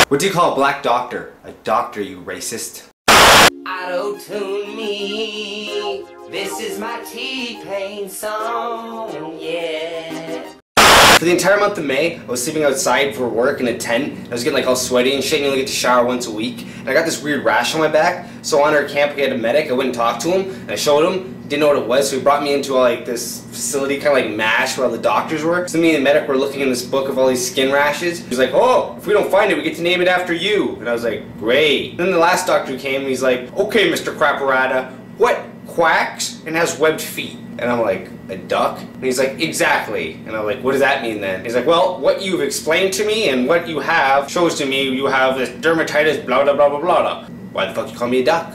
What do you call a black doctor? A doctor, you racist. Auto-tune me. This is my T-Pain song, yeah. For the entire month of May, I was sleeping outside for work in a tent. I was getting like all sweaty and shit, and you only get to shower once a week. And I got this weird rash on my back. So on our camp, we had a medic. I went and talked to him, and I showed him. Didn't know what it was, so he brought me into like this facility, kind of like MASH, where all the doctors were. So me and the medic were looking in this book of all these skin rashes. He was like, oh, if we don't find it, we get to name it after you. And I was like, great. Then the last doctor came, and he's like, okay, Mr. Craparotta, what quacks and has webbed feet? And I'm like, a duck? And he's like, exactly. And I'm like, what does that mean then? He's like, well, what you've explained to me and what you have shows to me you have this dermatitis, blah, blah, blah, blah, blah. Why the fuck you call me a duck?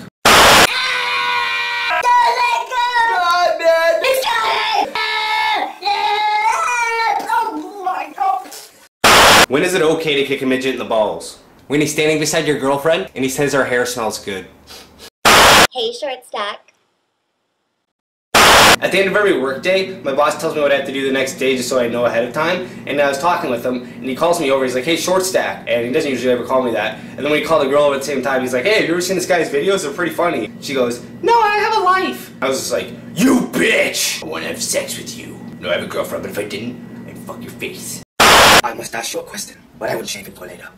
When is it okay to kick a midget in the balls? When he's standing beside your girlfriend and he says her hair smells good. Hey, Shortstack. At the end of every workday, my boss tells me what I have to do the next day just so I know ahead of time. And I was talking with him, and he calls me over. He's like, hey, Shortstack. And he doesn't usually ever call me that. And then when he called the girl over at the same time, he's like, hey, have you ever seen this guy's videos? They're pretty funny. She goes, no, I have a life. I was just like, you bitch! I want to have sex with you. No, I have a girlfriend, but if I didn't, I'd fuck your face. I must ask you a question, but I will save it for later.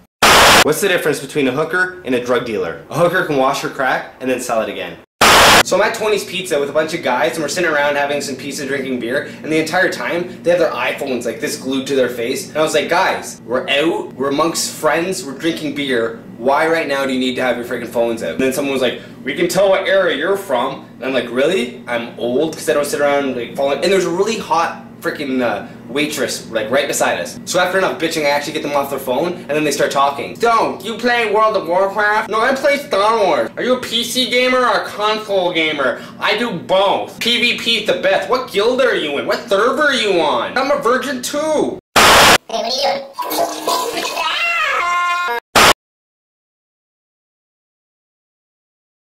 What's the difference between a hooker and a drug dealer? A hooker can wash her crack and then sell it again. So I'm at 20's Pizza with a bunch of guys, and we're sitting around having some pizza, drinking beer, and the entire time, they have their iPhones like this glued to their face. And I was like, guys, we're out, we're amongst friends, we're drinking beer. Why right now do you need to have your freaking phones out? And then someone was like, we can tell what era you're from. And I'm like, really? I'm old because I don't sit around like falling. And there's a really hot freaking waitress like right beside us. So after enough bitching, I actually get them off their phone, and then they start talking. Stone, you play World of Warcraft? No, I play Star Wars. Are you a PC gamer or a console gamer? I do both. PvP's the best. What guild are you in? What server are you on? I'm a virgin too.